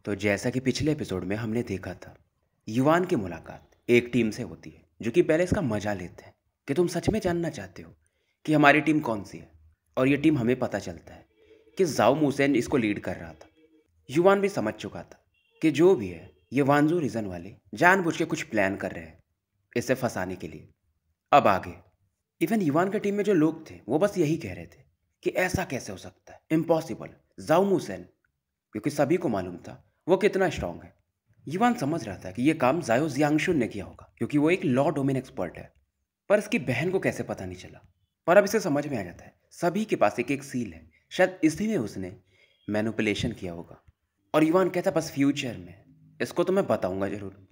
तो जैसा कि पिछले एपिसोड में हमने देखा था, युवान की मुलाकात एक टीम से होती है जो कि पहले इसका मजा लेते हैं कि तुम सच में जानना चाहते हो कि हमारी टीम कौन सी है। और ये टीम हमें पता चलता है कि जाओ मुसेन इसको लीड कर रहा था। युवान भी समझ चुका था कि जो भी है ये वांजू रीजन वाले जानबूझ के कुछ प्लान कर रहे हैं इसे फंसाने के लिए। अब आगे इवन युवान के टीम में जो लोग थे वो बस यही कह रहे थे कि ऐसा कैसे हो सकता है, इम्पॉसिबल, जाओ मुसेन, क्योंकि सभी को मालूम था वो कितना स्ट्रांग है। युवान समझ रहा था कि यह काम जायो जियांगशुन ने किया होगा क्योंकि वो एक लॉ डोमेन एक्सपर्ट है। पर इसकी बहन को कैसे पता नहीं चला। पर अब इसे समझ में आ जाता है सभी के पास एक एक सील है, शायद इसी में उसने मैनिपुलेशन किया होगा। और युवान कहता बस फ्यूचर में इसको तो मैं बताऊंगा जरूर।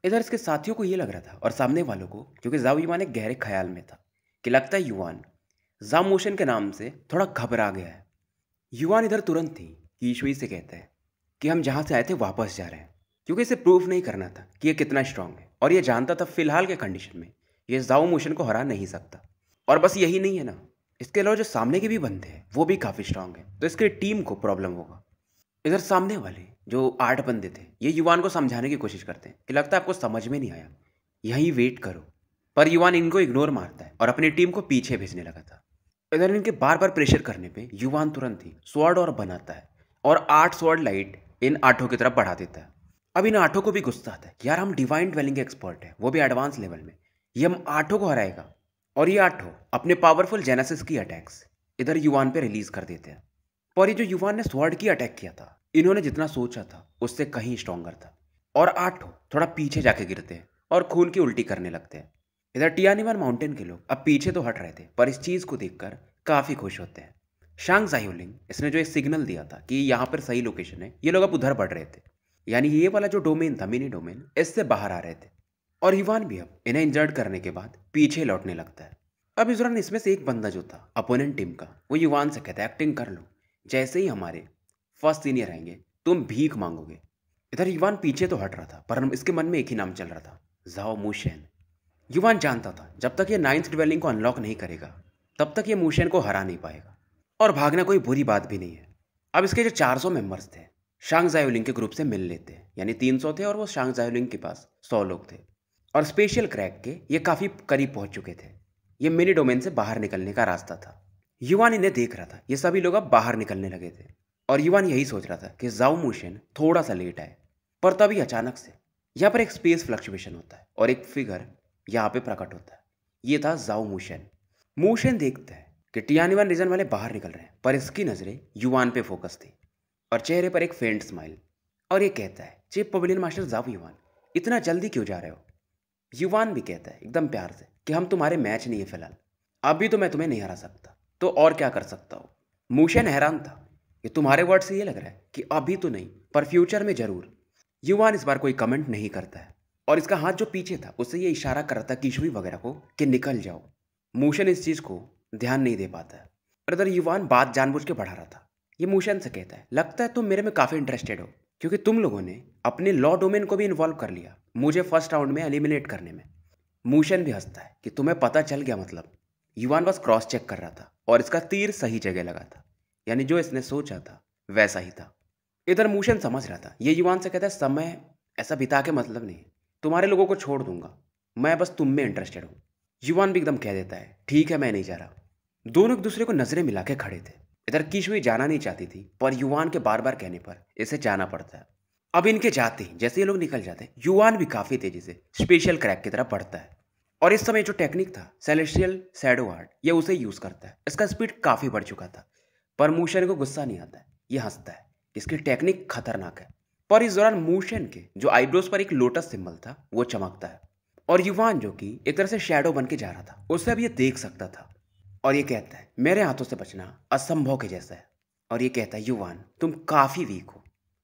इधर इसके साथियों को ये लग रहा था और सामने वालों को, क्योंकि जाओ युवान एक गहरे ख्याल में था कि लगता है युवान जाम मोशन के नाम से थोड़ा घबरा गया है। युवान इधर तुरंत ही कीशुई से कहता है कि हम जहाँ से आए थे वापस जा रहे हैं, क्योंकि इसे प्रूफ नहीं करना था कि ये कितना स्ट्रांग है। और ये जानता था फिलहाल के कंडीशन में ये जाओ मोशन को हरा नहीं सकता। और बस यही नहीं है ना, इसके अलावा जो सामने के भी बंदे हैं वो भी काफ़ी स्ट्रांग है, तो इसके टीम को प्रॉब्लम होगा। इधर सामने वाले जो 8 बंदे थे ये युवान को समझाने की कोशिश करते हैं कि लगता है आपको समझ में नहीं आया, यहीं वेट करो। पर युवान इनको इग्नोर मारता है और अपनी टीम को पीछे भेजने लगा था। इधर इनके बार बार प्रेशर करने पे युवान तुरंत ही स्वॉर्ड और बनाता है और 8 स्वॉर्ड लाइट इन 8 की तरफ बढ़ा देता है। अब इन 8 को भी गुस्सा आता है कि यार हम डिवाइन ड्वेलिंग के एक्सपर्ट हैं, वो भी एडवांस लेवल में, ये हम 8 को हराएगा। और ये 8 अपने पावरफुल जेनेसिस की अटैक्स इधर युवान पे रिलीज कर देते हैं। और ये जो युवान ने स्वॉर्ड की अटैक किया था, इन्होंने जितना सोचा था उससे कहीं स्ट्रॉन्गर था। और 8 थोड़ा पीछे जाके गिरते हैं और खून की उल्टी करने लगते हैं। इधर टियानीवन माउंटेन के लोग अब पीछे तो हट रहे थे पर इस चीज़ को देखकर काफ़ी खुश होते हैं। शांग जायोलिंग इसने जो एक सिग्नल दिया था कि यहाँ पर सही लोकेशन है, ये लोग अब उधर बढ़ रहे थे। यानी ये वाला जो डोमेन था, मिनी डोमेन, इससे बाहर आ रहे थे। और युवान भी अब इन्हें इंजर्ड करने के बाद पीछे लौटने लगता है। अब इस दौरान इसमें से एक बंदा जो था अपोनेंट टीम का, वो युवान से कहता है एक्टिंग कर लो, जैसे ही हमारे फर्स्ट सीनियर आएंगे तुम भीख मांगोगे। इधर युवान पीछे तो हट रहा था पर इसके मन में एक ही नाम चल रहा था, जाओ मुशेन। युवान जानता था जब तक ये 9th ड्वेलिंग को अनलॉक नहीं करेगा तब तक ये मुशेन को हरा नहीं पाएगा। और भागना कोई बुरी बात भी नहीं है। अब इसके जो 400 मेंबर्स थे शांग जायोलिंग के ग्रुप से मिल लेते हैं, यानी 300 थे और वो शांग जायोलिंग के पास 100 लोग थे। और स्पेशल क्रैक के ये काफ़ी करीब पहुंच चुके थे। ये मिनी डोमेन से बाहर निकलने का रास्ता था। युवान इन्हें देख रहा था, ये सभी लोग अब बाहर निकलने लगे थे। और युवान यही सोच रहा था कि जाओ मुशेन थोड़ा सा लेट आए। पर तभी अचानक से यहाँ पर एक स्पेस फ्लक्चुएशन होता है और एक फिगर यहाँ पे प्रकट होता है। ये था जाओ मुशेन। मुशेन देखता है कि टियानीवन रीजन वाले बाहर निकल रहे हैं पर इसकी नज़रें युवान पे फोकस थी और चेहरे पर एक फेंट स्माइल। और ये कहता है चीफ पवेलियन मास्टर जाओ युवान, इतना जल्दी क्यों जा रहे हो। युवान भी कहता है एकदम प्यार से कि हम तुम्हारे मैच नहीं है फिलहाल, अभी तो मैं तुम्हें नहीं हरा सकता, तो और क्या कर सकता हो। मुशेन हैरान था कि तुम्हारे वर्ड से ये लग रहा है कि अभी तो नहीं पर फ्यूचर में जरूर। युवान इस बार कोई कमेंट नहीं करता है और इसका हाथ जो पीछे था उससे ये इशारा कर रहा था कीशुई वगैरह को कि निकल जाओ। मुशेन इस चीज़ को ध्यान नहीं दे पाता है और इधर युवान बात जानबूझ के बढ़ा रहा था। ये मुशेन से कहता है लगता है तुम मेरे में काफ़ी इंटरेस्टेड हो, क्योंकि तुम लोगों ने अपने लॉ डोमेन को भी इन्वॉल्व कर लिया मुझे फर्स्ट राउंड में एलिमिनेट करने में। मुशेन भी हंसता है कि तुम्हें पता चल गया मतलब। युवान बस क्रॉस चेक कर रहा था और इसका तीर सही जगह लगा था, यानी जो इसने सोचा था वैसा ही था। इधर मुशेन समझ रहा था। ये युवान से कहता है समय ऐसा बिता के मतलब नहीं, तुम्हारे लोगों को छोड़ दूंगा, मैं बस तुम में इंटरेस्टेड हूँ। युवान भी एकदम कह देता है ठीक है मैं नहीं जा रहा। दोनों एक दूसरे को नजरें मिला के खड़े थे। इधर कीशुई जाना नहीं चाहती थी पर युवान के बार बार कहने पर इसे जाना पड़ता है। अब इनके जाते ही जैसे ये लोग निकल जाते हैं युवान भी काफी तेजी से स्पेशल क्रैक की तरफ बढ़ता है। और इस समय जो टेक्निक था सेलेस्टियल शैडो आर्ट, ये उसे यूज करता है। इसका स्पीड काफी बढ़ चुका था पर मुशेन को गुस्सा नहीं आता है, ये हंसता है, इसकी टेक्निक खतरनाक है। पर इस दौरान मुशेन के जो आईब्रोज पर एक लोटस सिंबल था वो चमकता है और युवान जो कि एक तरह से शैडो बन के जा रहा था उसे अब ये देख सकता था। और ये कहता है मेरे हाथों से बचना असंभव के जैसा है। और ये कहता है युवान तुम काफी वीक हो।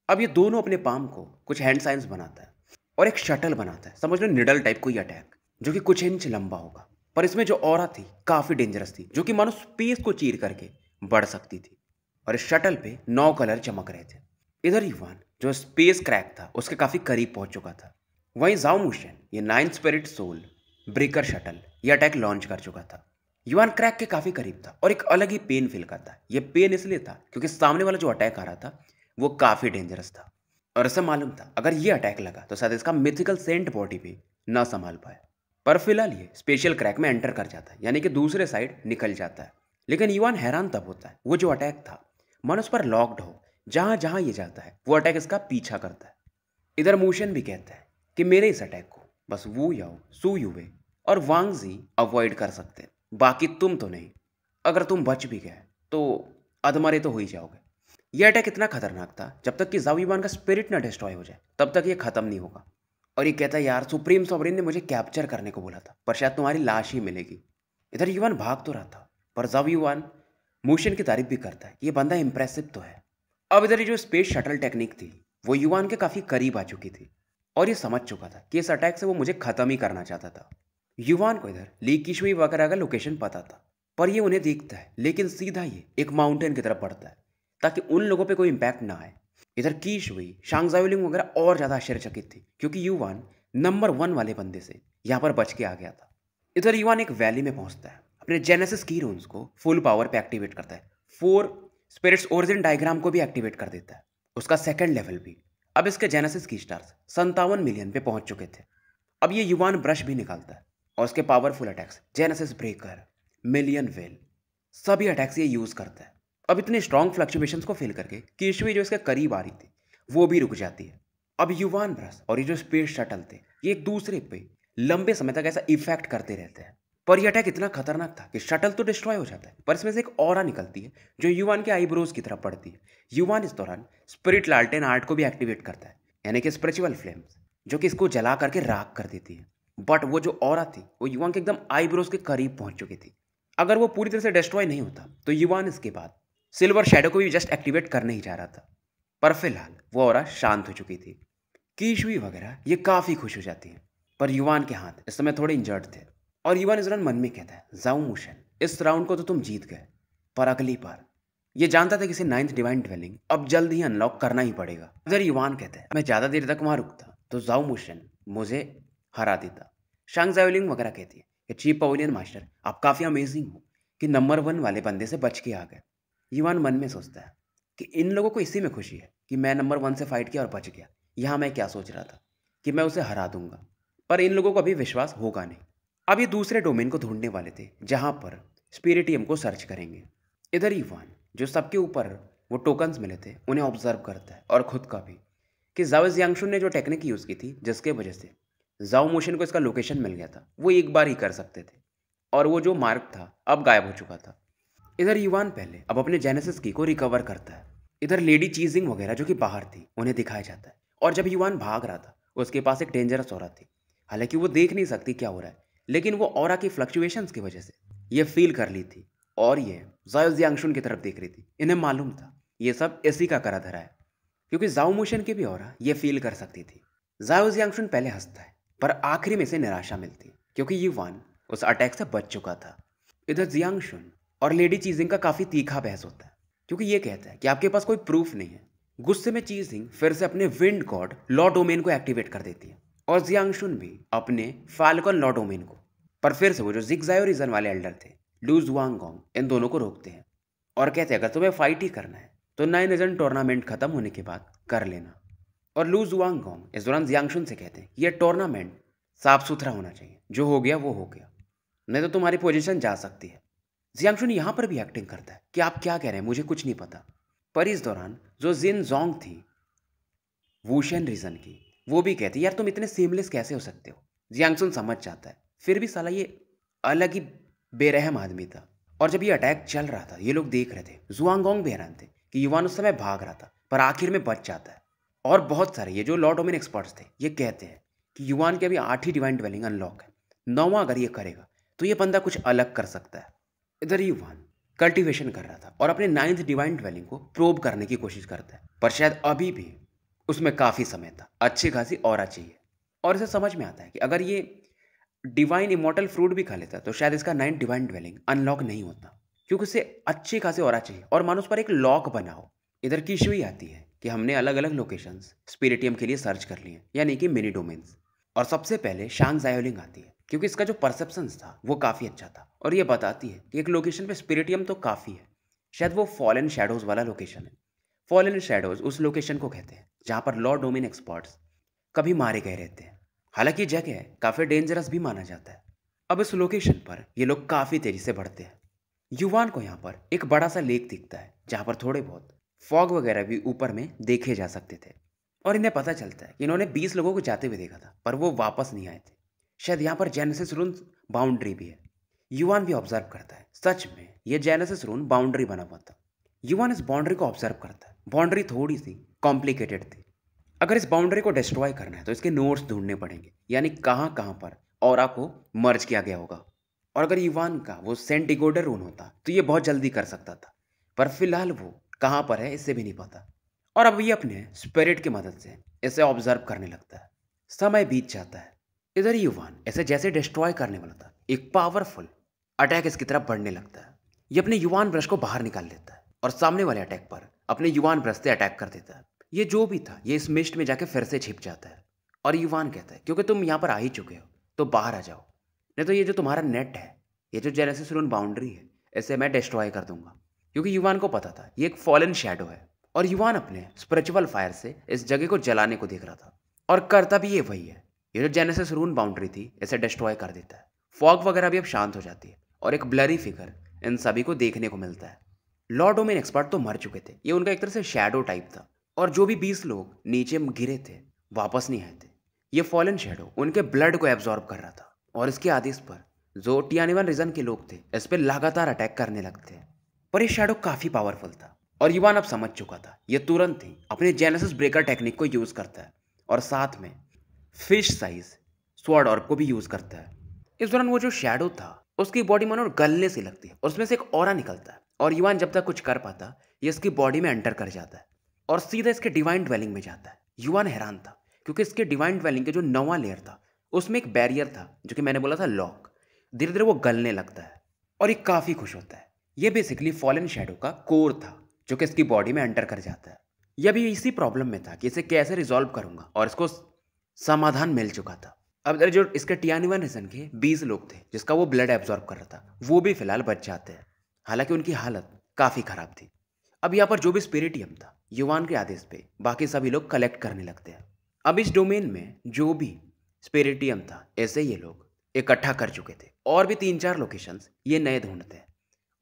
अब ये दोनों अपने पाम को कुछ हैंड साइंस बनाता है और एक शटल बनाता है, समझ लो निडल टाइप कोई अटैक, जो कि कुछ इंच लंबा होगा। पर इसमें जो ऑरा थी काफी डेंजरस थी, जो कि मानो स्पेस को चीर करके बढ़ सकती थी। और इस शटल पे 9 कलर चमक रहे थे। इधर युवान जो स्पेस क्रैक था उसके काफी करीब पहुंच चुका था। वहीं जाओ मुशेन ये 9th spirit soul breaker shuttle ये अटैक लॉन्च कर चुका था। युवान क्रैक के काफी करीब था और एक अलग ही पेन फील करता है। ये पेन इसलिए था क्योंकि सामने वाला जो अटैक आ रहा था वो काफी डेंजरस था और उसे मालूम था अगर ये अटैक लगा तो शायद इसका मिथिकल सेंट बॉडी भी ना संभाल पाए। पर फिलहाल ये स्पेशल क्रैक में एंटर कर जाता है, यानी कि दूसरे साइड निकल जाता है। लेकिन युवान हैरान तब होता है, वो जो अटैक था मन उस पर लॉक्ड हो, जहां जहां ये जाता है वो अटैक इसका पीछा करता है। इधर मूशन भी कहता है कि मेरे इस अटैक को बस वू याओ, सू युवे और वांग जी अवॉइड कर सकते हैं, बाकी तुम तो नहीं। अगर तुम बच भी गए तो अधमरे तो हो ही जाओगे। यह अटैक इतना खतरनाक था, जब तक कि जाओ युवान का स्पिरिट ना डिस्ट्रॉय हो जाए तब तक ये खत्म नहीं होगा। और ये कहता है यार सुप्रीम सॉवरेन ने मुझे कैप्चर करने को बोला था, पर शायद तुम्हारी लाश ही मिलेगी। इधर युवान भाग तो रहा था, पर जाओ युवान मूशन की तारीफ भी करता है, ये बंदा इंप्रेसिव तो है। अब इधर ये जो स्पेस शटल टेक्निक थी वो युवान के काफी करीब आ चुकी थी और ये समझ चुका था कि इस अटैक से वो मुझे खत्म ही करना चाहता था। युवान को इधर ली किशुई वगैरह का लोकेशन पता था, पर ये उन्हें देखता है लेकिन सीधा ये एक माउंटेन की तरफ बढ़ता है ताकि उन लोगों पे कोई इंपैक्ट ना आए। इधर कीशुई शांगजाओलिंग वगैरह और ज्यादा आश्चर्यचकित थी क्योंकि युवान नंबर 1 वाले बंदे से यहाँ पर बच के आ गया था। इधर युवान एक वैली में पहुंचता है, अपने जेनेसिस की रून्स को फुल पावर पे एक्टिवेट करता है, 4 स्पिरिट्स ओरिजिन डायग्राम को भी एक्टिवेट कर देता है, उसका सेकंड लेवल भी। अब इसके जेनेसिस की स्टार्स 57 मिलियन पे पहुंच चुके थे। अब ये युवान ब्रश भी निकालता है और उसके powerful attacks genesis breaker, million well, सभी अटैक्स ये यूज करता है। अब इतने स्ट्रॉन्ग फ्लक्चुएशंस को फील करके किशुई जो इसके करीब आ रही थी वो भी रुक जाती है। अब युवान ब्रश और ये जो स्पेस शटल थे ये एक दूसरे पे लंबे समय तक ऐसा इफेक्ट करते रहते हैं। पर यह अटैक इतना खतरनाक था कि शटल तो डिस्ट्रॉय हो जाता है, पर इसमें से एक ऑरा निकलती है जो युवान के आईब्रोज की तरफ पड़ती है। युवान इस दौरान स्पिरिट लालटेन आर्ट को भी एक्टिवेट करता है, यानी कि स्पिरिचुअल फ्लेम्स, जो कि इसको जला करके राख कर देती है। बट वो जो ऑरा थी वो युवान के एकदम आईब्रोज के करीब पहुंच चुकी थी। अगर वो पूरी तरह से डिस्ट्रॉय नहीं होता तो युवान इसके बाद सिल्वर शैडो को भी जस्ट एक्टिवेट करने ही जा रहा था, पर फिलहाल वो ऑरा शांत हो चुकी थी। कीशुई वगैरह ये काफी खुश हो जाती है, पर युवान के हाथ इस समय थोड़े इंजर्ड थे और युवान इस दौरान मन में कहता है जाओ मूशन, इस राउंड को तो तुम जीत गए, पर अगली बार ये जानता था कि इसे 9th डिवाइन ड्वेलिंग अब जल्द ही अनलॉक करना ही पड़ेगा। इधर युवान कहता है मैं ज्यादा देर तक वहां रुकता तो जाओ मूशन मुझे हरा देता। शांग जाओलिंग वगैरह कहती है कि चीफ पवेलियन मास्टर आप काफी अमेजिंग हो कि नंबर 1 वाले बंदे से बच के आ गए। युवान मन में सोचता है कि इन लोगों को इसी में खुशी है कि मैं नंबर 1 से फाइट किया और बच गया। यहाँ मैं क्या सोच रहा था कि मैं उसे हरा दूंगा, पर इन लोगों को अभी विश्वास होगा नहीं। अब ये दूसरे डोमेन को ढूंढने वाले थे जहां पर स्पिरिटियम को सर्च करेंगे। इधर युवान जो सबके ऊपर वो टोकन्स मिले थे उन्हें ऑब्जर्व करता है और खुद का भी कि जाओ जियांगशुन ने जो टेक्निक यूज की थी जिसके वजह से जाओ मोशन को इसका लोकेशन मिल गया था वो एक बार ही कर सकते थे और वो जो मार्क था अब गायब हो चुका था। इधर युवान पहले अब अपने जेनेसिस की को रिकवर करता है। इधर लेडी चीजिंग वगैरह जो कि बाहर थी उन्हें दिखाया जाता है और जब युवान भाग रहा था उसके पास एक डेंजरस औरत थी। हालांकि वो देख नहीं सकती क्या हो रहा है, लेकिन वो ऑरा की फ्लक्चुएशंस की वजह से ये फील कर ली थी और ये जाओ जियांगशुन की तरफ देख रही थी। इन्हें मालूम था ये सब इसी का करा धरा है, क्योंकि जाओ मोशन की भी ऑरा ये फील कर सकती थी। जाओ जियांगशुन पहले हंसता है पर आखिरी में से निराशा मिलती क्योंकि युवान उस अटैक से बच चुका था। इधर जियांगशुन और लेडी चीजिंग का काफी तीखा बहस होता है क्योंकि ये कहता है कि आपके पास कोई प्रूफ नहीं है। गुस्से में चीजिंग फिर से अपने विंड गॉड लॉ डोमेन को एक्टिवेट कर देती है और जियांगशुन भी अपने फाल्कन लॉ डोमेन को, पर फिर से वो जो जिगजाओ रीजन वाले एल्डर थे लू जुआंगोंग इन दोनों को रोकते हैं और कहते हैं अगर तुम्हें फाइट ही करना है तो 9 रीजन टूर्नामेंट खत्म होने के बाद कर लेना। और लू जुआंगोंग इस दौरान जियांगशुन से कहते हैं ये टूर्नामेंट साफ सुथरा होना चाहिए, जो हो गया वो हो गया, नहीं तो तुम्हारी पोजीशन जा सकती है। जियांगशुन यहां पर भी एक्टिंग करता है कि आप क्या कह रहे हैं, मुझे कुछ नहीं पता। पर इस दौरान जो जिन जोंग थी वूशन रीजन की वो भी कहती यार तुम इतने सीमलेस कैसे हो सकते हो। जियांगशुन समझ जाता है, फिर भी साला ये अलग ही बेरहम आदमी था। और जब ये अटैक चल रहा था ये लोग देख रहे थे, जुआंगोंग भी हैरान थे कि युवान उस समय भाग रहा था पर आखिर में बच जाता है। और बहुत सारे ये जो लॉ डोमेन एक्सपर्ट्स थे ये कहते हैं कि युवान के अभी 8 डिवाइन ड्वेलिंग अनलॉक है, 9वां अगर ये करेगा तो ये बंदा कुछ अलग कर सकता है। इधर युवान कल्टीवेशन कर रहा था और अपने 9th डिवाइन ड्वेलिंग को प्रोब करने की कोशिश करता है, पर शायद अभी भी उसमें काफी समय था, अच्छी खासी ऑरा चाहिए। और इसे समझ में आता है कि अगर ये डिवाइन इमोर्टल फ्रूट भी खा लेता तो शायद इसका 9th डिवाइन ड्वेलिंग अनलॉक नहीं होता, क्योंकि उसे अच्छी खासी ऑरा चाहिए और मानो उस पर एक लॉक बना हो। इधर की इशू ही आती है कि हमने अलग अलग लोकेशंस स्पिरिटियम के लिए सर्च कर लिए, यानी कि मिनी डोमेन्स। और सबसे पहले शांग जायोलिंग आती है क्योंकि इसका जो परसेप्शंस था वो काफी अच्छा था और ये बताती है कि एक लोकेशन पे स्पिरिटियम तो काफी है, शायद वो फॉलन शैडोज वाला लोकेशन है। फॉलन शैडोज उस लोकेशन को कहते हैं जहाँ पर लॉ डोमेन एक्सपर्ट्स कभी मारे गए रहते हैं। हालांकि ये जगह काफ़ी डेंजरस भी माना जाता है। अब इस लोकेशन पर ये लोग काफ़ी तेज़ी से बढ़ते हैं। युवान को यहाँ पर एक बड़ा सा लेक दिखता है जहाँ पर थोड़े बहुत फॉग वगैरह भी ऊपर में देखे जा सकते थे। और इन्हें पता चलता है कि इन्होंने 20 लोगों को जाते हुए देखा था, पर वो वापस नहीं आए थे। शायद यहाँ पर जेनेसिस रून बाउंड्री भी है। युवान भी ऑब्जर्व करता है, सच में ये जेनेसिस रून बाउंड्री बना हुआ था। युवान इस बाउंड्री को ऑब्जर्व करता है। बाउंड्री थोड़ी सी कॉम्प्लिकेटेड थी। अगर इस बाउंड्री को डिस्ट्रॉय करना है तो इसके नोड्स ढूंढने पड़ेंगे, यानी कहाँ कहाँ पर ऑरा को मर्ज किया गया होगा। और अगर युवान का वो सेंट डिकोडर रून होता तो ये बहुत जल्दी कर सकता था, पर फिलहाल वो कहाँ पर है इससे भी नहीं पता। और अब ये अपने स्पिरिट की मदद से इसे ऑब्जर्व करने लगता है। समय बीत जाता है। इधर युवान ऐसे जैसे डिस्ट्रॉय करने वाला था, एक पावरफुल अटैक इसकी तरफ बढ़ने लगता है। ये अपने युवान ब्रश को बाहर निकाल लेता है और सामने वाले अटैक पर अपने युवान ब्रश से अटैक कर देता है। ये जो भी था ये इस मिस्ट में जाके फिर से छिप जाता है। और युवान कहता है, क्योंकि तुम यहाँ पर आ ही चुके हो तो बाहर आ जाओ, नहीं तो ये जो तुम्हारा नेट है, ये जो जेनेसिस रून बाउंड्री है, इसे मैं डिस्ट्रॉय कर दूंगा। क्योंकि युवान को पता था ये एक फॉलन शैडो है और युवान अपने स्पिरिचुअल फायर से इस जगह को जलाने को देख रहा था। और करता भी ये वही है। ये जो जेनेसिस रून बाउंड्री थी इसे डिस्ट्रॉय कर देता है। फॉग वगैरह भी अब शांत हो जाती है और एक ब्लरी फिगर इन सभी को देखने को मिलता है। लॉ डोमेन एक्सपर्ट तो मर चुके थे, ये उनका एक तरह से शैडो टाइप था। और जो भी 20 लोग नीचे गिरे थे वापस नहीं आए थे। ये फॉलन शैडो उनके ब्लड को एब्जॉर्ब कर रहा था और इसके आदेश पर जो टियानिवन रीजन के लोग थे इस पर लगातार अटैक करने लगते हैं। पर ये शैडो काफी पावरफुल था और युवान अब समझ चुका था। ये तुरंत ही अपने जेनेसिस ब्रेकर टेक्निक को यूज करता है और साथ में फिश साइज स्वॉर्ड ऑर्ब को भी यूज करता है। इस दौरान वो जो शैडो था उसकी बॉडी मानो गलने सी लगती है और उसमें से एक ऑरा निकलता है। और युवान जब तक कुछ कर पाता ये इसकी बॉडी में एंटर कर जाता है और सीधा इसके डिवाइन ड्वेलिंग में जाता है। युवान हैरान था क्योंकि इसके डिवाइन ड्वेलिंग के जो 9वां लेयर था उसमें एक बैरियर था जो कि मैंने बोला था लॉक। धीरे धीरे वो गलने लगता है और ये काफी खुश होता है। ये बेसिकली फॉलन शैडो का कोर था जो कि इसकी बॉडी में एंटर कर जाता है। यह भी इसी प्रॉब्लम में था कि इसे कैसे रिजॉल्व करूंगा और इसको समाधान मिल चुका था। अब इधर जो इसके टियानिवन रीजन के 20 लोग थे जिसका वो ब्लड एब्जॉर्ब कर रहा था वो भी फिलहाल बच जाते हैं, हालांकि उनकी हालत काफी खराब थी। अब यहाँ पर जो भी स्पिरिटियम था युवान के आदेश पे बाकी सभी लोग कलेक्ट करने लगते हैं। अब इस डोमेन में जो भी स्पिरिटियम था ऐसे ये लोग इकट्ठा कर चुके थे और भी 3-4 लोकेशंस ये नए ढूंढते हैं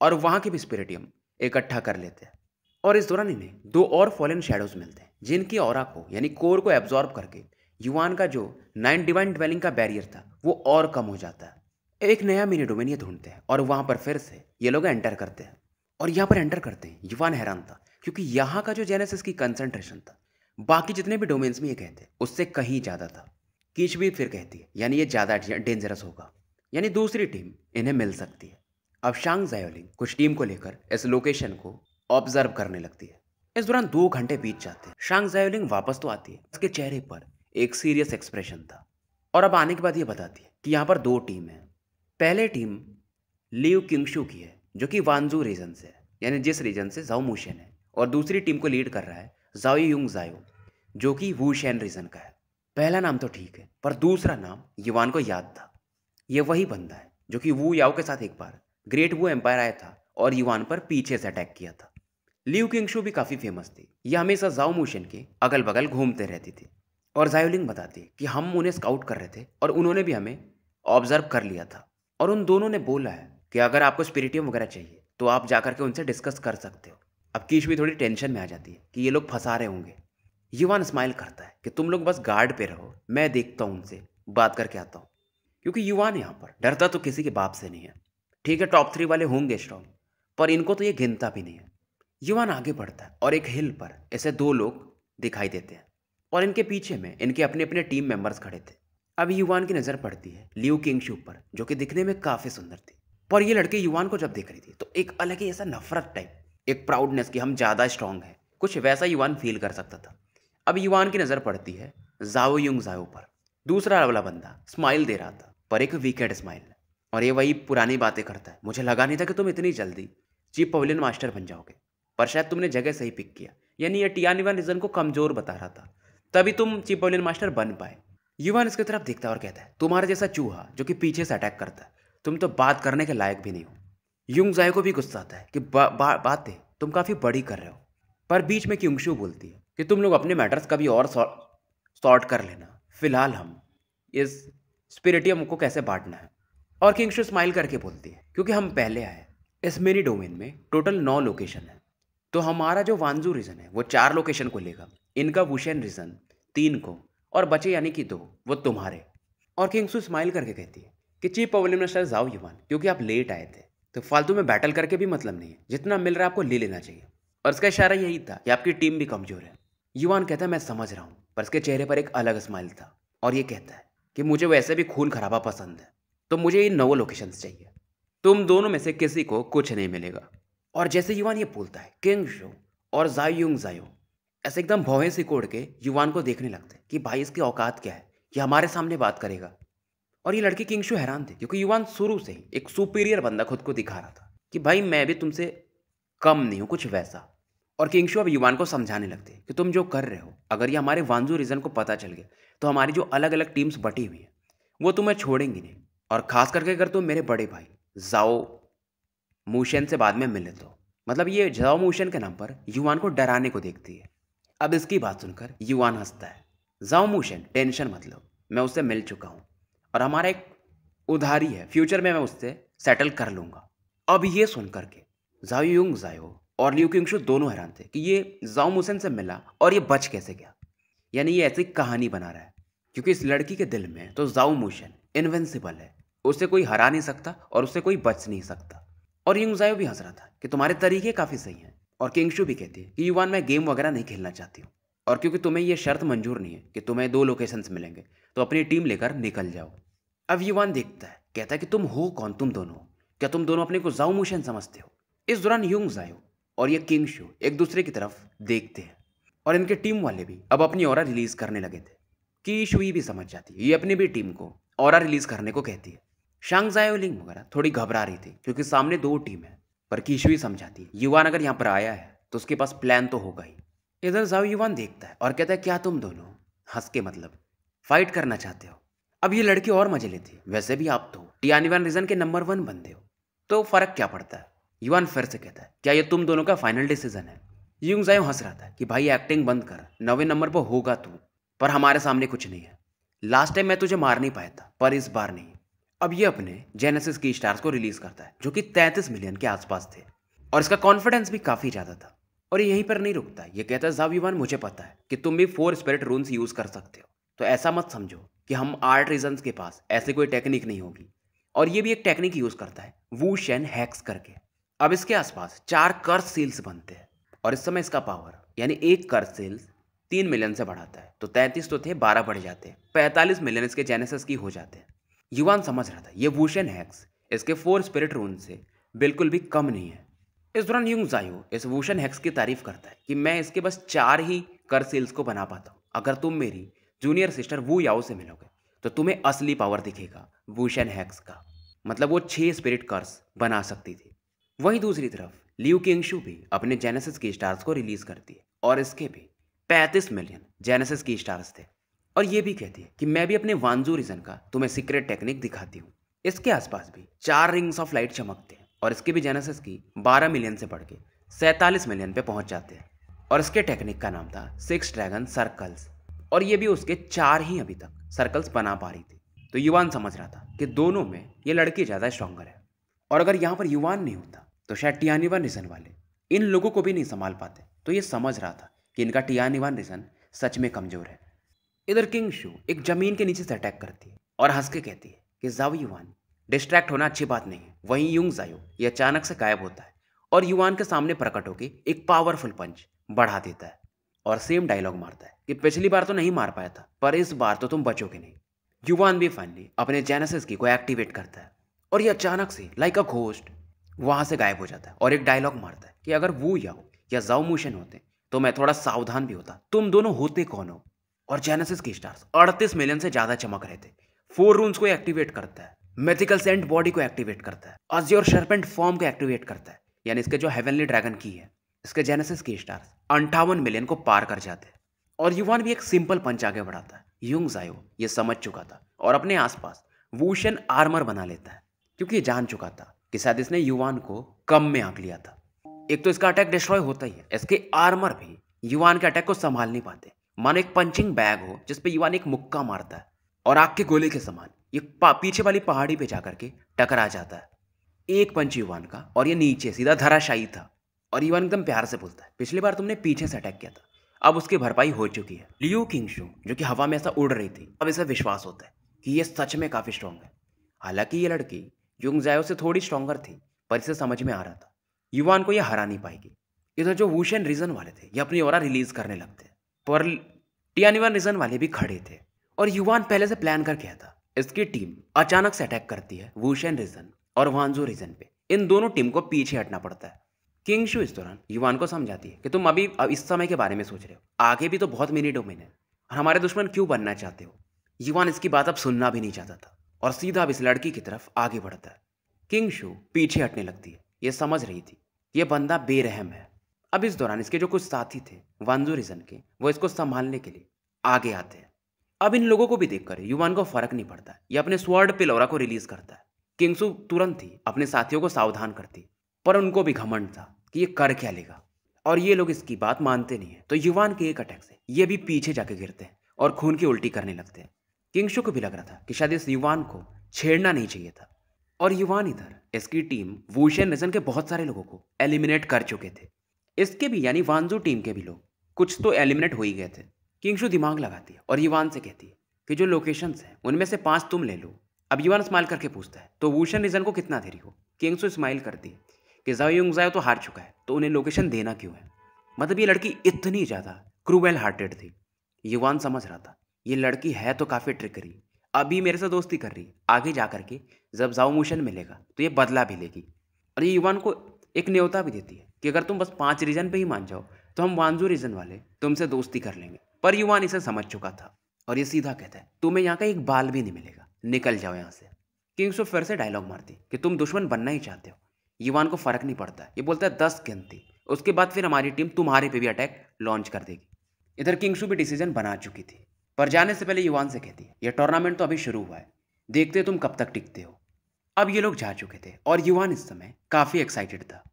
और वहां के भी स्पिरिटियम इकट्ठा कर लेते हैं। और इस दौरान इन्हें 2 और फॉलन शैडोज मिलते हैं जिनकी ऑरा को यानी कोर को एब्जॉर्ब करके युवान का जो 9 डिवाइन ड्वेलिंग का बैरियर था वो और कम हो जाता है। एक नया मिनी डोमेन ये ढूंढते हैं और वहां पर फिर से ये लोग एंटर करते हैं। और यहाँ पर एंटर करते हैं युवान हैरान था क्योंकि यहाँ का जो जेनेसिस की कंसंट्रेशन था बाकी जितने भी डोमेन्स में ये कहते उससे कहीं ज़्यादा था। कीच भी फिर कहती है यानी ये ज़्यादा डेंजरस होगा, यानी दूसरी टीम इन्हें मिल सकती है। अब शांग जायोलिंग कुछ टीम को लेकर इस लोकेशन को ऑब्जर्व करने लगती है। इस दौरान 2 घंटे बीत जाते हैं। शांग जायोलिंग वापस तो आती है, उसके चेहरे पर एक सीरियस एक्सप्रेशन था और अब आने के बाद ये बताती है कि यहाँ पर 2 टीम है। पहले टीम लियू किंगशू की है जो कि वांजू रीजन से है, यानी जिस रीजन से जाओ मुशेन है। और दूसरी टीम को लीड कर रहा है जाओ युंग जायो जो कि वूशेन रीजन का है। पहला नाम तो ठीक है पर दूसरा नाम युवान को याद था। ये वही बंदा है जो कि वू याओ के साथ एक बार ग्रेट वू एम्पायर आया था और युवान पर पीछे से अटैक किया था। लियू किंगशू भी काफ़ी फेमस थी। यह हमेशा जाओ मुशेन के अगल बगल घूमते रहती थी। और जायोलिंग बताती है कि हम उन्हें स्काउट कर रहे थे और उन्होंने भी हमें ऑब्जर्व कर लिया था और उन दोनों ने बोला है कि अगर आपको स्पिरिटियम वगैरह चाहिए तो आप जाकर के उनसे डिस्कस कर सकते हो। अब कीश भी थोड़ी टेंशन में आ जाती है कि ये लोग फंसा रहे होंगे। युवान स्माइल करता है कि तुम लोग बस गार्ड पे रहो, मैं देखता हूँ उनसे बात करके आता हूँ। क्योंकि युवान यहाँ पर डरता तो किसी के बाप से नहीं है। ठीक है टॉप 3 वाले होंगे स्ट्रॉन्ग, पर इनको तो ये गिनता भी नहीं है। युवान आगे बढ़ता है और एक हिल पर ऐसे 2 लोग दिखाई देते हैं और इनके पीछे में इनके अपने अपने टीम मेंबर्स खड़े थे। अब युवान की नज़र पड़ती है लियू किंगशू पर जो कि दिखने में काफ़ी सुंदर थी। पर ये लड़के युवान को जब देख रही थी तो एक अलग ही ऐसा नफरत टाइप, एक प्राउडनेस कि हम ज़्यादा स्ट्रांग हैं, कुछ वैसा युवान फील कर सकता था। अब युवान की नज़र पड़ती है जाओ युंग जाओ पर। दूसरा वाला बंदा स्माइल दे रहा था पर एक वीकेड स्माइल, और ये वही पुरानी बातें करता है। मुझे लगा नहीं था कि तुम इतनी जल्दी चीफ पवेलियन मास्टर बन जाओगे, पर शायद तुमने जगह सही पिक किया। यानी ये टियानिवन रीजन को कमज़ोर बता रहा था, तभी तुम चीफ पवेलियन मास्टर बन पाए। युवान इसकी तरफ देखता है और कहता है तुम्हारे जैसा चूहा जो कि पीछे से अटैक करता है, तुम तो बात करने के लायक भी नहीं हो। युंग जाए को भी गुस्सा आता है कि बातें तुम काफ़ी बड़ी कर रहे हो। पर बीच में किंगशू बोलती है कि तुम लोग अपने मैटर्स कभी और सॉर्ट कर लेना, फिलहाल हम इस स्पिरिटियम को कैसे बांटना है। और किंगशु स्माइल करके बोलती है, क्योंकि हम पहले आए, इस मिनी डोमेन में टोटल 9 लोकेशन है, तो हमारा जो वांजू रीजन है वो 4 लोकेशन को लेगा, इनका वुशेन रीजन 3 को, और बचे यानी कि 2 वो तुम्हारे। और किंगसू स्माइल करके कहती है कि चीफ पवेलियन मिनिस्टर जाओ युवान, क्योंकि आप लेट आए थे तो फालतू में बैटल करके भी मतलब नहीं है, जितना मिल रहा है आपको ले लेना चाहिए। और इसका इशारा यही था कि आपकी टीम भी कमजोर है। युवान कहता है मैं समझ रहा हूँ, पर इसके चेहरे पर एक अलग स्माइल था, और ये कहता है कि मुझे वैसे भी खून खराबा पसंद है, तो मुझे ये 9 लोकेशंस चाहिए, तुम दोनों में से किसी को कुछ नहीं मिलेगा। और जैसे युवान ये बोलता है, किंगशु और जायुंग जायो ऐसे एकदम भौहें सिकोड़ के युवान को देखने लगते हैं कि भाई इसकी औकात क्या है, ये हमारे सामने बात करेगा। और ये लड़के किंगशु हैरान थे, क्योंकि युवान शुरू से ही एक सुपीरियर बंदा खुद को दिखा रहा था कि भाई मैं भी तुमसे कम नहीं हूँ, कुछ वैसा। और किंगशु अब युवान को समझाने लगते हैं कि तुम जो कर रहे हो, अगर ये हमारे वांजू रीजन को पता चल गया तो हमारी जो अलग अलग टीम्स बटी हुई हैं वो तुम्हें छोड़ेंगी नहीं। और खास करके अगर तुम मेरे बड़े भाई जाओ मूशन से बाद में मिले तो। मतलब ये जाओ मूशन के नाम पर युवान को डराने को देखती है। अब इसकी बात सुनकर युवान हंसता है। जाओ मूशन टेंशन मत लो, मैं उससे मिल चुका हूँ और हमारा एक उधारी है, फ्यूचर में मैं उससे सेटल कर लूंगा। अब ये सुन करके जाओ युंग जायो और लिू किंगशु दोनों हैरान थे कि ये जाओ मूसन से मिला और ये बच कैसे गया। यानी ये ऐसी कहानी बना रहा है, क्योंकि इस लड़की के दिल में तो जाओ मूशन इनविंसिबल है, उससे कोई हरा नहीं सकता और उससे कोई बच नहीं सकता। और युंग जायो भी हंस रहा था कि तुम्हारे तरीके काफ़ी सही हैं। और किंगशु भी कहती है कि युवान मैं गेम वगैरह नहीं खेलना चाहती हूँ, और क्योंकि तुम्हें यह शर्त मंजूर नहीं है कि तुम्हें 2 लोकेशंस मिलेंगे तो अपनी टीम लेकर निकल जाओ। अब युवान देखता है, कहता है कि तुम हो कौन, तुम दोनों, क्या तुम दोनों अपने को जाओ मूशन समझते हो। इस दौरान युंग जायो और ये किंगशु एक दूसरे की तरफ देखते हैं, और इनके टीम वाले भी अब अपनी ऑरा रिलीज करने लगे थे कि शुई भी समझ जाती है, ये अपनी भी टीम को ऑरा रिलीज करने को कहती है। शांग जायोलिंग वगैरह थोड़ी घबरा रही थी, क्योंकि सामने 2 टीम है, पर कीशुई समझाती है युवान अगर यहाँ पर आया है तो उसके पास प्लान तो होगा ही। इधर जाओ युवान देखता है और कहता है क्या तुम दोनों हंस के मतलब फाइट करना चाहते हो। अब ये लड़की और मजे लेती है, वैसे भी आप तो टियानिवान रीजन के नंबर 1 बंदे हो, तो फर्क क्या पड़ता है। युवान फिर से कहता है क्या ये तुम दोनों का फाइनल डिसीजन है। युंग जायो हंस रहा था कि भाई एक्टिंग बंद कर, 9वें नंबर पर होगा तू, पर हमारे सामने कुछ नहीं है। लास्ट टाइम मैं तुझे मार नहीं पाया था, पर इस बार नहीं। अब ये अपने जेनेसिस की स्टार्स को रिलीज करता है, जो कि 33 मिलियन के आसपास थे, और इसका कॉन्फिडेंस भी काफी ज्यादा था। और ये यहीं पर नहीं रुकता, ये कहता है जाओ युवान मुझे पता है कि तुम भी 4 स्पिरिट रून्स यूज कर सकते हो, तो ऐसा मत समझो कि हम 8 रीजन्स के पास ऐसी कोई टेक्निक नहीं होगी। और ये भी एक टेक्निक यूज करता है वूशेन हैक्स करके। अब इसके आसपास 4 कर्स सील्स बनते हैं, और इस समय इसका पावर यानी एक कर्स सील्स 3 मिलियन से बढ़ाता है, तो 33 तो थे 12 बढ़ जाते हैं, 45 मिलियन इसके जेनेसिस की हो जाते हैं। युवान समझ रहा था ये वूशेन हैक्स इसके 4 स्पिरिट रून से बिल्कुल भी कम नहीं है। इस दौरान युंग जायो इस वूशेन हैक्स की तारीफ करता है कि मैं इसके बस 4 ही कर सील्स को बना पाता हूँ, अगर तुम मेरी जूनियर सिस्टर वू याओ से मिलोगे तो तुम्हें असली पावर दिखेगा वूशेन हैक्स का। मतलब वो 6 स्पिरिट कर्स बना सकती थी। वहीं दूसरी तरफ लियू किंगशु भी अपने जेनेसिस की स्टार्स को रिलीज करती है, और इसके भी 35 मिलियन जेनेसिस की स्टार्स थे। और ये भी कहती है कि मैं भी अपने वांजू रीजन का तुम्हें सीक्रेट टेक्निक दिखाती हूँ। इसके आसपास भी 4 रिंग्स ऑफ लाइट चमकते हैं, और इसके भी जेनेसिस की 12 मिलियन से बढ़ के 47 मिलियन पे पहुंच जाते हैं। और इसके टेक्निक का नाम था 6 ड्रैगन सर्कल्स, और ये भी उसके 4 ही अभी तक सर्कल्स बना पा रही थी। तो युवान समझ रहा था कि दोनों में ये लड़की ज़्यादा स्ट्रॉन्गर है, और अगर यहाँ पर युवान नहीं होता तो शायद टियानिवान रीजन वाले इन लोगों को भी नहीं संभाल पाते। तो ये समझ रहा था कि इनका टियानिवान रीजन सच में कमजोर है। इधर किंगशु एक जमीन के नीचे से अटैक करती है और हंस के कहती है कि जाओ युवान डिस्ट्रैक्ट होना अच्छी बात नहीं है। वहीं युंग जायो ये अचानक से गायब होता है और युवान के सामने प्रकट होकर एक पावरफुल पंच बढ़ा देता है, और सेम डायलॉग मारता है कि पिछली बार तो नहीं मार पाया था, पर इस बार तो तुम बचोगे नहीं। युवान भी फाइनली अपने जेनेसिस की को एक्टिवेट करता है, और ये अचानक से लाइक अ घोस्ट वहां से गायब हो जाता है, और एक डायलॉग मारता है कि अगर वू याओ या जाओ मूशन होते तो मैं थोड़ा सावधान भी होता। तुम दोनों होते कौन हो। और जेनेसिस की स्टार्स 38 मिलियन से ज्यादा चमक रहे थे। 4 रून्स को एक्टिवेट करता है, मिथिकल सेंट बॉडी को एक्टिवेट करता है, अज्योर सर्पेंट फॉर्म को एक्टिवेट करता है, यानी इसके जो हेवनली ड्रैगन की है, इसके जेनेसिस की स्टार्स 58 मिलियन को पार कर जाते हैं। और युवान भी एक सिंपल पंच आगे बढ़ाता है। युंग जायो ये समझ चुका था और अपने आसपास वूशन आर्मर बना लेता है, क्योंकि ये जान चुका था कि शायद इसने युवान को कम में आंक लिया था। एक तो इसका अटैक डिस्ट्रॉय होता ही है, इसके आर्मर भी युवान के अटैक को संभाल नहीं पाते। मानो एक पंचिंग बैग हो जिस पे युवान एक मुक्का मारता है और आग के गोले के समान ये पीछे वाली पहाड़ी पे जाकर के टकरा जाता है। एक पंच युवान का और ये नीचे सीधा धराशायी था। और युवान एकदम प्यार से बोलता है, पिछली बार तुमने पीछे से अटैक किया था, अब उसकी भरपाई हो चुकी है। लियू किंगशु जो कि हवा में ऐसा उड़ रही थी, अब इसे विश्वास होता है कि ये सच में काफी स्ट्रांग है। हालांकि ये लड़की युंग जायो से थोड़ी स्ट्रांगर थी, पर इसे समझ में आ रहा था युवान को ये हरा नहीं पाएगी। इधर जो वुशन रीजन वाले थे ये अपनी ऑरा रिलीज करने लगते, पर टियानिवन रीजन वाले भी खड़े थे। और युवान पहले से प्लान कर गया था। इसकी टीम अचानक से अटैक करती है वुशन रीजन और वांजो रीजन पे। इन दोनों टीम को पीछे हटना पड़ता है। किंगशु इस दौरान युवान को समझाती है कि तुम अभी इस समय के बारे में सोच रहे हो, आगे भी तो बहुत मिनी डोमेन है और हमारे दुश्मन क्यों बनना चाहते हो। युवान इसकी बात अब सुनना भी नहीं चाहता था और सीधा अब इस लड़की की तरफ आगे बढ़ता है। किंगशु पीछे हटने लगती है। ये समझ रही थी ये बंदा बेरहम है। अब इस दौरान इसके जो कुछ साथी थे वांजो रीजन के, वो इसको संभालने के लिए आगे आते हैं। अब इन लोगों को भी देखकर युवान को फर्क नहीं पड़ता है। ये अपने स्वॉर्ड पिलोरा को रिलीज करता है। किंगशु तुरंत ही अपने साथियों को सावधान करती, पर उनको भी घमंड था कि ये कर क्या लेगा और ये लोग इसकी बात मानते नहीं है। तो युवान के एक अटैक से ये भी पीछे जाके गिरते हैं और खून की उल्टी करने लगते हैं। किंगशु को भी लग रहा था कि शायद इस युवान को छेड़ना नहीं चाहिए था। और युवान इधर इसकी टीम वुशन रीजन के बहुत सारे लोगों को एलिमिनेट कर चुके थे। इसके भी यानी वांजो टीम के भी लोग कुछ तो एलिमिनेट हो ही गए थे। किंगशु दिमाग लगाती है और युवान से कहती है कि जो लोकेशंस हैं उनमें से 5 तुम ले लो। अब युवान स्माइल करके पूछता है तो वुशन रीजन को कितना दे रही हो। किंगशु स्माइल करती है कि जायो तो हार चुका है, तो उन्हें लोकेशन देना क्यों है। मतलब ये लड़की इतनी ज़्यादा क्रूवेल हार्टेड थी। युवान समझ रहा था ये लड़की है तो काफ़ी ट्रिकरी, अभी मेरे से दोस्ती कर रही है, आगे जा करके जब जाओ मोशन मिलेगा तो ये बदला भी लेगी। और ये युवान को एक न्योता भी देती है कि अगर तुम बस 5 रीजन पे ही मान जाओ तो हम वांजो रीजन वाले तुमसे दोस्ती कर लेंगे। पर युवान इसे समझ चुका था और ये सीधा कहता है तुम्हें यहाँ का एक बाल भी नहीं मिलेगा, निकल जाओ यहाँ से। किंगशु फिर से डायलॉग मारती कि तुम दुश्मन बनना ही चाहते हो। युवान को फर्क नहीं पड़ता है। ये बोलता है 10 गिनती, उसके बाद फिर हमारी टीम तुम्हारे पे भी अटैक लॉन्च कर देगी। इधर किंगशु भी डिसीजन बना चुकी थी, पर जाने से पहले युवान से कहती है यह टूर्नामेंट तो अभी शुरू हुआ है, देखते तुम कब तक टिकते हो। अब ये लोग जा चुके थे और युवान इस समय काफ़ी एक्साइटेड था।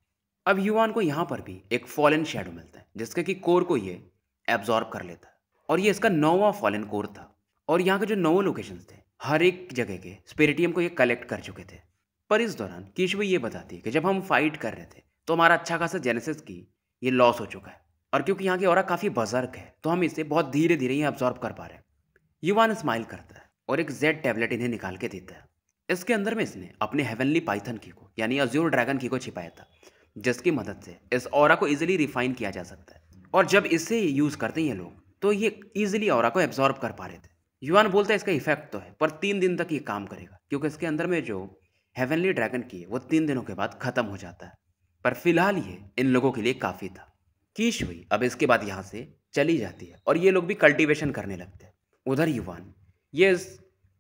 अब युवान को यहाँ पर भी एक फॉलन शैडो मिलता है जिसके कि कोर को ये एब्जॉर्ब कर लेता है और ये इसका 9वां फॉलन कोर था। और यहाँ के जो 9 लोकेशंस थे हर एक जगह के स्पिरिटियम को ये कलेक्ट कर चुके थे। पर इस दौरान किशु ये बताती है कि जब हम फाइट कर रहे थे तो हमारा अच्छा खासा जेनेसिस की ये लॉस हो चुका है और क्योंकि यहाँ की ऑरा काफ़ी बजर्क है तो हम इसे बहुत धीरे धीरे ये अब्जॉर्ब कर पा रहे हैं। युवान स्माइल करता है और एक जेड टैबलेट इन्हें निकाल के देता है। इसके अंदर में इसने अपने हेवनली पाइथन की को यानी अज्योर ड्रैगन की को छिपाया था, जिसकी मदद से इस ऑरा को इजीली रिफाइन किया जा सकता है। और जब इसे यूज़ करते हैं ये लोग तो ये इजीली ऑरा को एब्जॉर्ब कर पा रहे थे। युवान बोलता है इसका इफेक्ट तो है पर 3 दिन तक ये काम करेगा, क्योंकि इसके अंदर में जो हेवनली ड्रैगन की है वो 3 दिनों के बाद खत्म हो जाता है। पर फिलहाल ये इन लोगों के लिए काफ़ी था। कीशुई अब इसके बाद यहाँ से चली जाती है और ये लोग भी कल्टीवेशन करने लगते हैं। उधर युवान ये इस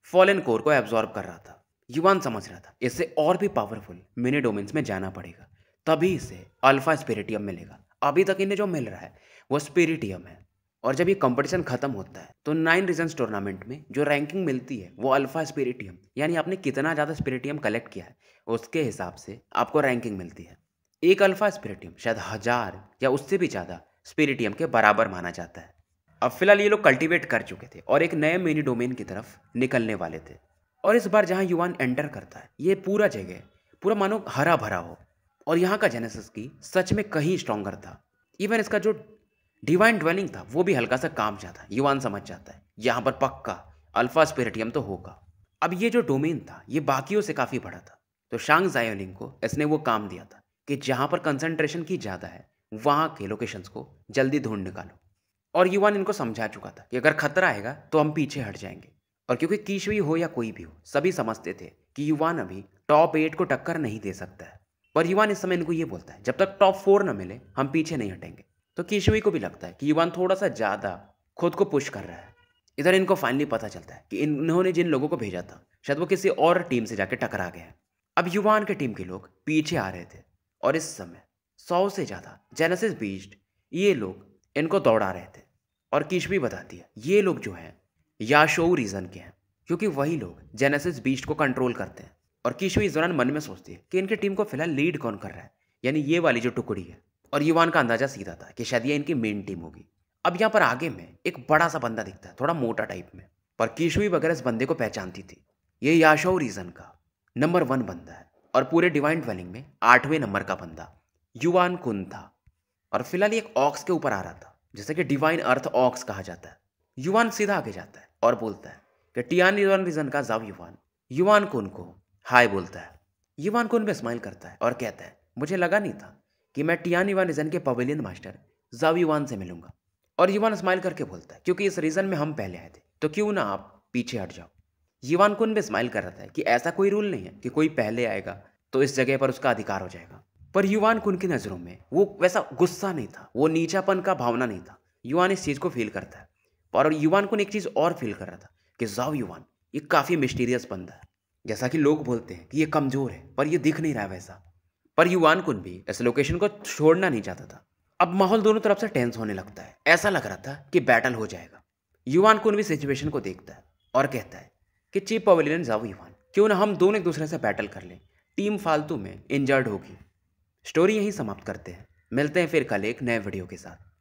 फॉलन कोर को एब्जॉर्ब कर रहा था। युवान समझ रहा था इससे और भी पावरफुल मिनी डोमेन्स में जाना पड़ेगा, तभी इसे अल्फा स्पिरिटियम मिलेगा। अभी तक इन्हें जो मिल रहा है वो स्पिरिटियम है। और जब ये कंपटीशन खत्म होता है तो 9 रीजन्स टूर्नामेंट में जो रैंकिंग मिलती है वो अल्फा स्पिरिटियम यानी आपने कितना ज़्यादा स्पिरिटियम कलेक्ट किया है उसके हिसाब से आपको रैंकिंग मिलती है। एक अल्फा स्पिरिटियम शायद 1000 या उससे भी ज़्यादा स्पिरिटियम के बराबर माना जाता है। अब फिलहाल ये लोग कल्टीवेट कर चुके थे और एक नए मिनी डोमेन की तरफ निकलने वाले थे। और इस बार जहाँ युवान एंटर करता है ये पूरा जगह पूरा मानो हरा भरा हो और यहाँ का जेनेसिस की सच में कहीं स्ट्रॉन्गर था। इवन इसका जो डिवाइन ड्वेलिंग था वो भी हल्का सा काम जाता। युवान समझ जाता है यहाँ पर पक्का अल्फा स्पिरिटियम तो होगा। अब ये जो डोमेन था ये बाकियों से काफ़ी बड़ा था, तो शांग जायोलिंग को इसने वो काम दिया था कि जहाँ पर कंसंट्रेशन की ज़्यादा है वहाँ के लोकेशंस को जल्दी ढूंढ निकालो। और युवान इनको समझा चुका था कि अगर खतरा आएगा तो हम पीछे हट जाएंगे। और क्योंकि कीशुई हो या कोई भी हो सभी समझते थे कि युवान अभी टॉप 8 को टक्कर नहीं दे सकता है। पर युवान इस समय इनको ये बोलता है जब तक टॉप 4 न मिले हम पीछे नहीं हटेंगे। तो किशुई को भी लगता है कि युवान थोड़ा सा ज़्यादा खुद को पुश कर रहा है। इधर इनको फाइनली पता चलता है कि इन्होंने जिन लोगों को भेजा था शायद वो किसी और टीम से जाके टकरा गए हैं। अब युवान के टीम के लोग पीछे आ रहे थे और इस समय 100 से ज़्यादा जेनेसिस बीस्ट ये लोग इनको दौड़ा रहे थे। और किशुई बताती है ये लोग जो हैं याशोउ रीजन के हैं, क्योंकि वही लोग जेनेसिस बीस्ट को कंट्रोल करते हैं। और किशुई इस दौरान मन में सोचती है कि इनकी टीम को फिलहाल लीड कौन कर रहा है, यानी ये वाली जो टुकड़ी है। और युवान का अंदाजा सीधा था कि शायद ये इनकी मेन टीम होगी। अब यहाँ पर आगे में एक बड़ा सा बंदा दिखता है, थोड़ा मोटा टाइप में, पर कीशुई वगैरह इस बंदे को पहचानती थी। ये याशो रीजन का नंबर 1 बंदा है और पूरे डिवाइन ड्वेलिंग में 8वें नंबर का बंदा युवान कुन था। और फिलहाल ये एक ऑक्स के ऊपर आ रहा था, जैसे कि डिवाइन अर्थ ऑक्स कहा जाता है। युवान सीधा आगे जाता है और बोलता है कि टियान युवान रीजन का जाव युवान युवान कुन को हाय बोलता है। युवान कुन पे स्माइल करता है और कहता है, मुझे लगा नहीं था कि मैं टियान युवान रीजन के पवेलियन मास्टर जाव युवान से मिलूंगा। और युवान स्माइल करके बोलता है, क्योंकि इस रीजन में हम पहले आए थे, तो क्यों ना आप पीछे हट जाओ। युवान कुन भी स्माइल कर रहा था कि ऐसा कोई रूल नहीं है कि कोई पहले आएगा तो इस जगह पर उसका अधिकार हो जाएगा। पर युवान कुन की नज़रों में वो वैसा गुस्सा नहीं था, वो नीचापन का भावना नहीं था। युवान इस चीज़ को फील करता है। और युवान कुन एक चीज़ और फील कर रहा था कि जाओ युवान ये काफ़ी मिस्टीरियस बंदा है। जैसा कि लोग बोलते हैं कि ये कमज़ोर है, पर ये दिख नहीं रहा है वैसा। पर युवान कुन भी इस लोकेशन को छोड़ना नहीं चाहता था। अब माहौल दोनों तरफ से टेंस होने लगता है, ऐसा लग रहा था कि बैटल हो जाएगा। युवान कुन भी सिचुएशन को देखता है और कहता है कि चीफ पवेलियन जाओ युवान, क्यों ना हम दोनों एक दूसरे से बैटल कर लें, टीम फालतू में इंजर्ड होगी। स्टोरी यहीं समाप्त करते हैं, मिलते हैं फिर कल एक नए वीडियो के साथ।